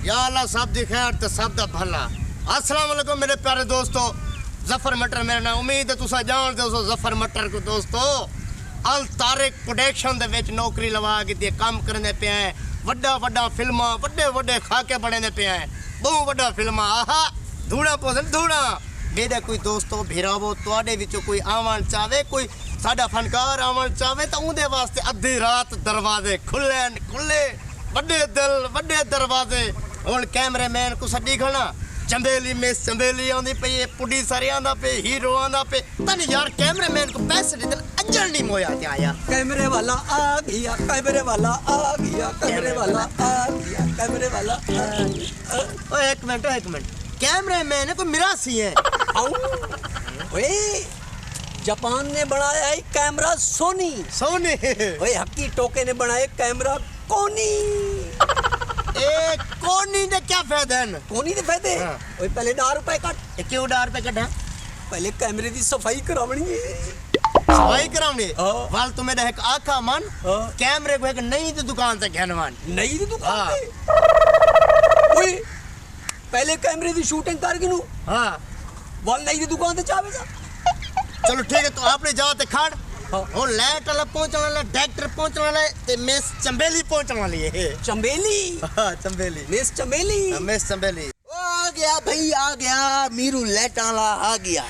या अल्लाह सब दी खैर ते सब दा भला। अस्सलाम वालेकुम मेरे प्यारे दोस्तों, जफर मटर मेरा नाम। उम्मीद है तुसा जानदे हो जफर मटर को दोस्तों। अल तारिक प्रोडक्शन दे विच नौकरी लवा के ते काम करने पे हैं। वड्डा वड्डा फिल्मां वड्डे वड्डे खाके बने पे हैं। बहुत वड्डा फिल्मां आहा धूड़ा पोसन धूड़ा। मेरे कोई दोस्तों भिरावो तुहाडे विचों कोई आवन चाहे, कोई साडा फनकार आवन चाहे तो उहदे वास्ते अद्धी रात दरवाजे खुले खुले, वड्डे दिल वड्डे दरवाजे। हुण कैमरामैन को सड्डी खड़ा, चंबेली मिस चंबेली आंदी पई है, प्रोड्यूसर आंदा पे, हीरो आंदा पे। तन यार कैमरामैन को पैसे दे देन अंजल नहीं मोया क्या यार। कैमरे वाला आ गया, कैमरे वाला आ गया, कैमरे वाला आ गया, कैमरे वाला आ गया। ओए एक मिनट कैमरामैन है कोई मिरासी है। ओए जापान ने बनाया है कैमरा सोनी। सोनी ओए हक्की टोके ने बनाया कैमरा कोनी। ए कोनी दे क्या फायदे हैं? कोनी दे फायदे? हाँ। ओए पहले 10 रुपए कट। क्यों 10 रुपए कटा? पहले कैमरे दी सफाई करावनी है। सफाई करावनी? हाँ। वाल तुम्हें एक आखा मन हाँ। कैमरे को एक नई दी दुकान से घनवान। नई दी दुकान हाँ। पे? ओए पहले कैमरे दी शूटिंग कर गिनू। हाँ वाल नई दी दुकान ते चावे जा। चलो ठीक है, तो आपने जाओ ते खड़। हाँ। और लाइट वाला पहुंचने वाला, डायरेक्टर पहुंचने वाला ते मिस चंबेली पहुंचने वाली है। चंबेली। हाँ चंबेली, मिस चंबेली। मिस चंबेली। आ गया भाई आ गया, मीरू लाइटां ला आ गया।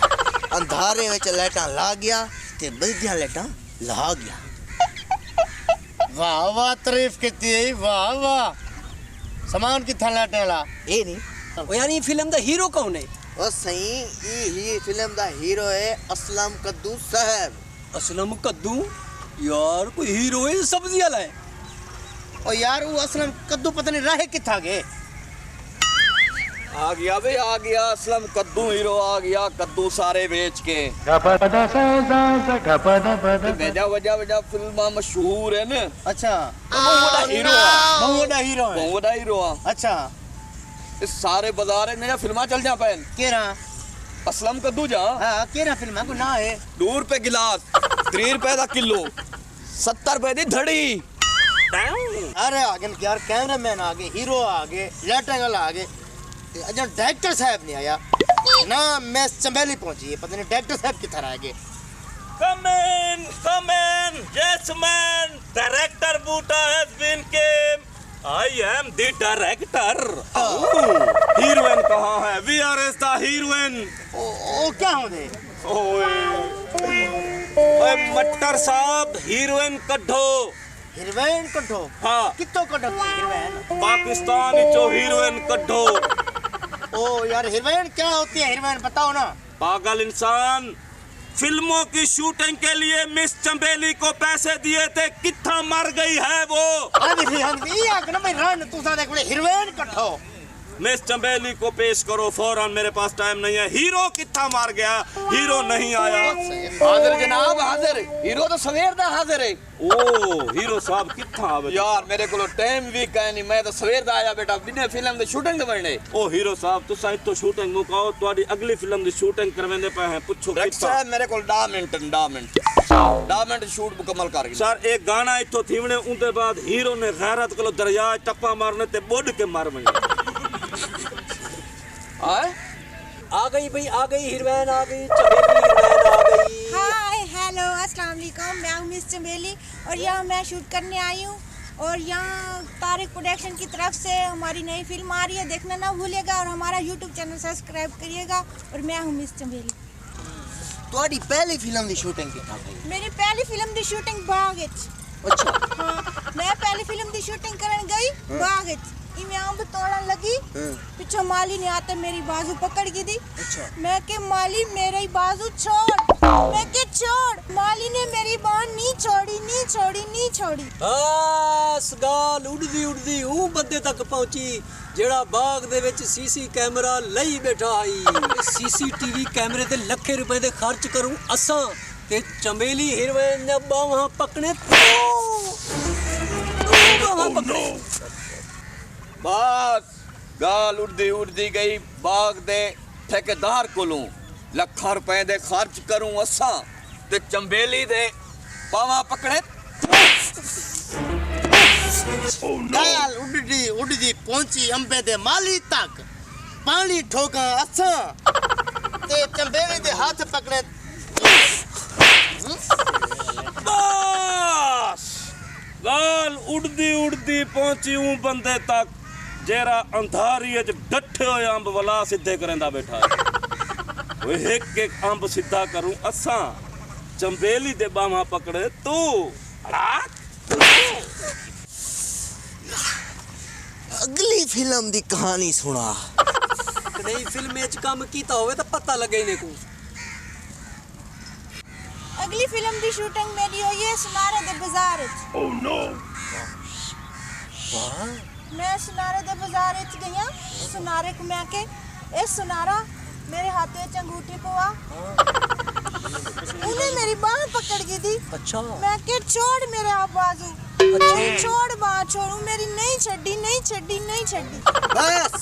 अंधारे विच लाइटां ला गया ते बल्दियां लाइटां ला गया। वाह वाह तारीफ की है, वाह वाह। सामान कितना लाइट वाला? ए नहीं ओ यार ये फिल्म दा हीरो कौन है? ओ सही ये फिल्म दा हीरो है असलम कद्दू साहब। असलम कद्दू? यार कोई हीरो है सब्जी वाला है। और यार वो असलम कद्दू पता नहीं रहे किथा गए। आ गया बे आ गया, असलम कद्दू हीरो आ गया, कद्दू सारे बेच के। वजह वजह वजह फिल्मा मशहूर है ना। अच्छा बहुत बड़ा हीरो है, बहुत बड़ा हीरो है। बहुत बड़ा हीरो है। अच्छा इस सारे बाजार में फिल्मा चल जा पैन केरा? असलम कद्दू जा। हाँ केरा फिल्म को ना है। 2 रुपए गिलास, 3 रुपए का किलो, 70 रुपए दी धड़ी। अरे आगे यार कैमरामैन आ गए, हीरो आ गए, लाइटिंग वाला आ गए, अजय डायरेक्टर साहब नहीं आया ना। मैं चंबेली पहुंची है, पता नहीं डायरेक्टर साहब किधर आ गए। Come in, yes man, director Buta has been came. I am the director. Heroine कहाँ है? Where is the heroine? ओ क्या हो दे? ओए मट्टर साहब हीरोइन कढ़ो। हीरोइन कटो? हाँ कितो कटो हीरोइन? पाकिस्तान चो हीरोइन कढ़ो। ओ यार हीरोइन क्या होती है? हीरोइन बताओ ना। पागल इंसान, फिल्मों की शूटिंग के लिए मिस चंबेली को पैसे दिए थे, कितना मर गई है वो। ये आके ना मैं रन तू सा देख हीरोइन कटो। मिस चंबेली को पेश करो फौरन, मेरे पास टाइम नहीं है। हीरो कितना मार गया, हीरो नहीं आया। हाजिर जनाब हाजिर, हीरो तो सवेर दा हाजिर है। ओ हीरो साहब कितना आवे यार मेरे को टाइम भी कह नहीं, मैं तो सवेर दा आया बेटा, बिना फिल्म दे शूटिंग दे बनने। ओ हीरो साहब तुसा तो शूटिंग मुकाओ, तुम्हारी अगली फिल्म दी शूटिंग करवेंदे पे हैं, पूछो कितना। साहब मेरे को 10 मिनट शूट मुकम्मल कर गए सर। एक गाना इतो थीवने उनके बाद हीरो ने गैरत को दरिया टप्पा मारने ते बोड के मार वने। आ गई भाई आ गई हीरोइन आ गई, चंबेली हीरोइन आ गई। हाय हेलो अस्सलाम वालेकुम, मैं हूँ मिस चंबेली और यहाँ मैं शूट करने आई हूँ। और यहाँ तारिक प्रोडक्शन की तरफ से हमारी नई फिल्म आ रही है, देखना ना भूलिएगा और हमारा यूट्यूब चैनल सब्सक्राइब करिएगा। और मैं हूँ मिस चंबेली। ਤੁਹਾਡੀ ਪਹਿਲੀ ਫਿਲਮ ਦੀ ਸ਼ੂਟਿੰਗ ਕਿੱਥੇ ਗਈ? मेरी पहली फिल्म की शूटिंग बाग विच। अच्छा हाँ मैं पहली फिल्म की शूटिंग करन गई बाग विच। इवें अंब तोड़न लगी, पिछो माली ने आते मेरी बाजू पकड़ की दी। अच्छा मैं के माली मेरी बाजू छोड़, मैं के छोड़। माली ने मेरी बांह नहीं छोड़ी नहीं छोड़ी नहीं छोड़ी। बस गाल उड़दी ਉਹ ਬੰਦੇ ਤੱਕ ਪਹੁੰਚੀ ਜਿਹੜਾ ਬਾਗ ਦੇ ਵਿੱਚ ਸੀਸੀ ਕੈਮਰਾ ਲਈ ਬੈਠਾ ਆਈ। ਸੀਸੀਟੀਵੀ ਕੈਮਰੇ ਤੇ ਲੱਖੇ ਰੁਪਏ ਦੇ ਖਰਚ ਕਰੂੰ ਅਸਾਂ ਤੇ ਚੰਬੇਲੀ ਹੀਰੋਇਨ ਨੇ ਬਾਹਾਂ ਪਕਣੇ ਬਾਹਾਂ ਪਕੜੇ। बस गाल उड़दी गई, बाग दे ठेकेदार कोलों लखा रुपए दे खर्च करूं असा ते चंबेली दे पावा पकड़े। गाल उड़दी उड़दी पहुंची अंबे दे माली तक पानी ठोका असा ते चंबेली दे हाथ पकड़े बस गाल उड़दी उड़दी पहुंची ऊ बंदे तक जेरा अंधारी च डठे होए अंब वला सिद्धे करंदा बैठा है। ओए एक एक अंब सीधा करूं असा चंबेली दे बामा पकड़े तू अगली फिल्म दी कहानी सुना। नई फिल्म में काम कीता होवे तो पता लगे इन्हें को। अगली फिल्म की शूटिंग मेरी हुई है सुनारे दे बाजार च। मैं सुनारे दे बाजार च गई सुनारे को मैं के ए सुनारा मेरे हाथ में अंगूठी पवा उन्हें मेरी बाह पकड़ की थी। अच्छा मैं के छोड़ मेरे आप बाजू छोड़ बाह छोड़ू मेरी नहीं छड़ी नहीं छड़ी नहीं छड़ी। बस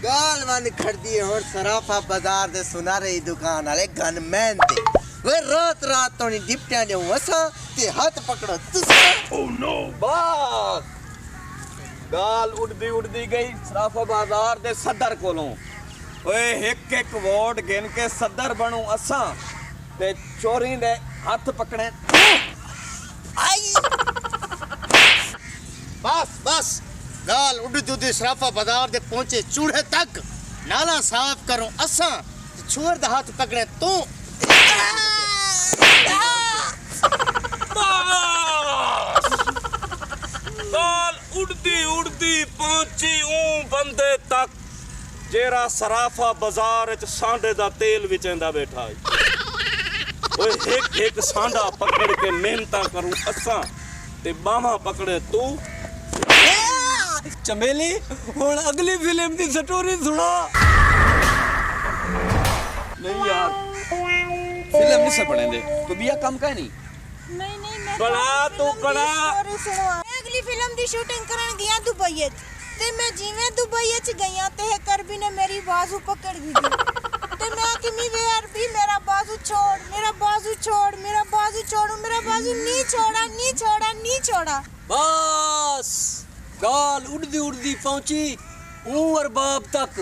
गाल वन खड़दी और सराफा बाजार दे सुनारे दी दुकान वाले गनमैन थे वे रात रात तो नहीं डिप्टिया ने वसा ते हाथ पकड़ो तुसा। बस गाल उड़दी उड़दी गई सराफा बाजार दे सदर कोलों। ओए एक एक वोट गिन के सदर बनू असा ते चोरी दे हाथ पकड़े आई बस बस गाल उड़दी उड़दी सराफा बाजार दे पहुंचे चूड़े तक नाला साफ करो असा छोर दे हाथ पकड़े तू। गाल उड़दी उड़दी पहुंची ऊ बंदे तक जेरा सराफा बाजार च सांडे दा तेल विचेंदा बैठा है। ओए एक एक सांडा पकड़ के मेहनता करूं असा ते बामा पकड़े तू। चमेली हुन अगली फिल्म दी स्टोरी सुना। नहीं यार फिल्म नहीं से पढ़ेंगे तो बिया कम का नहीं नहीं मैं बड़ा तो बड़ा। स्टोरी सुनो मैं अगली फिल्म दी शूटिंग करन गया दुबई च ते मैं जिवें दुबई च गईया ते करबी ने मेरी बाजू पकड़ दी ते मैं कि मी वे अरबी मेरा बाजू छोड़ मेरा बाजू छोड़ मेरा बाजू छोड़ मेरा बाजू नहीं छोड़ा नहीं छोड़ा नहीं छोड़ा। बस गाल उड़दी उड़दी पहुंची ऊ अरबाब तक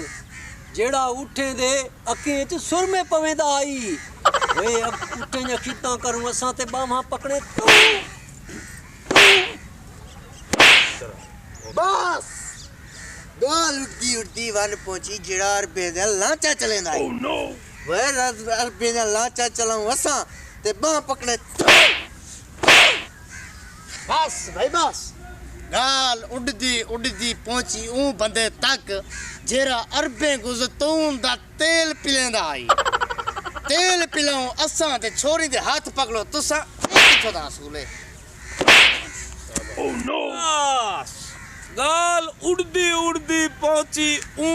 जेड़ा उठे दे अखे च सुरमे पवेंदा आई। वे अब उठे ने खिता करूं असा ते बाहां पकड़े तू। बस गाल उड़दी उड़दी वन पहुंची जेड़ा अरबे दे लांचा चलेंदा आई। वे अरबे दे लांचा चलाऊं असा ते बाह पकड़े बस भाई बस गाल उड़दी उड़दी पहुंची ऊ बंदे तक जेरा अरबे गुजतून दा तेल पिलेंदा आई। तेल पिलाऊं असा ते छोरी दे हाथ पकड़ो तुसा किथों दा सूले। बस गाल उड़दी उड़दी पहुंची ऊ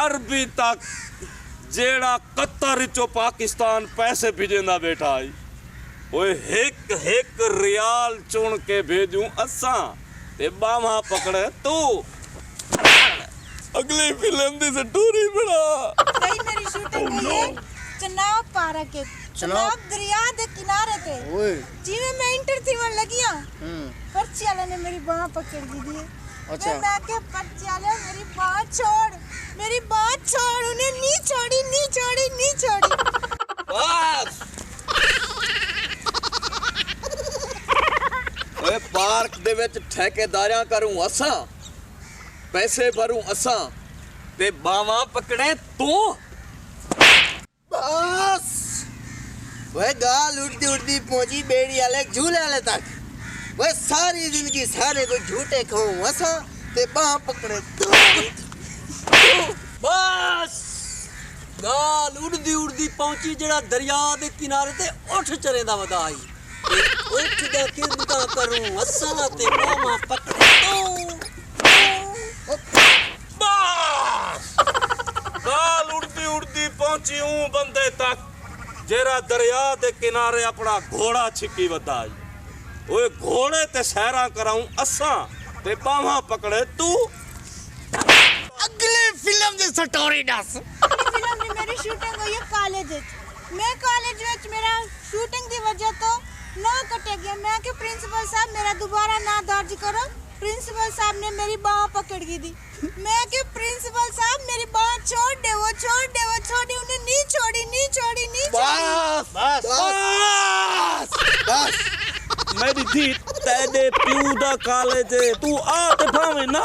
अरबी तक जेड़ा कतर चो पाकिस्तान पैसे भेजेंदा बैठा है। ओए एक एक रियाल चुन के भेजूं असा ते बामा पकड़े तू। अगली फिल्म दी स्टोरी बना। कई मेरी शूटिंग हुई है चनाब पार्क के चनाब दरिया दे किनारे पे जिवें मैं इंटर थी वहां लगियां पर्ची वाले ने मेरी बाह पकड़ दी थी। अच्छा मैं के पर्ची वाले मेरी बाह छोड़ उन्हें नहीं छोड़ी नहीं छोड़ी नहीं छोड़ी। बस ओए पार्क दे विच ठेकेदारियां करूं असा पैसे भरूं असा ते बावा पकड़े तू। बस वे गाल उड़दी उड़दी पहुंची बेड़ी वाले झूले वाले तक वे सारी जिंदगी सारे को झूठे खाऊं असा ते बाह पकड़े तू। बस गाल उड़दी उड़दी पहुंची जेड़ा दरिया दे किनारे ते उठ चलेंदा वदा आई। उठ दे किंदा करूं असा ते बामा पकड़े तू। बस गाल उड़दी उड़दी पहुंची ऊ बंदे तक जेरा दरिया दे किनारे अपना घोड़ा छिकी वदा आई। ओए घोड़े ते सैरा कराऊं असा ते बावा पकड़े तू। अगली फिल्म दी स्टोरी दस। फिल्म में मेरी शूटिंग हुई है कॉलेज विच। मैं कॉलेज विच मेरा शूटिंग दी वजह तो ना कटे गया। मैं के प्रिंसिपल साहब मेरा दोबारा ना दर्ज करो प्रिंसिपल साहब ने मेरी बाह पकड़ की थी। मैं कि प्रिंसिपल साहब मेरी बाह छोड़ दे, वो छोड़ दे, वो छोड़ दे, उन्हें नहीं छोड़ी, नहीं छोड़ी, नहीं छोड़ी। बस बस मेरी धी तेरे प्यू दा कालेज तू आ ते भाਵੇਂ ना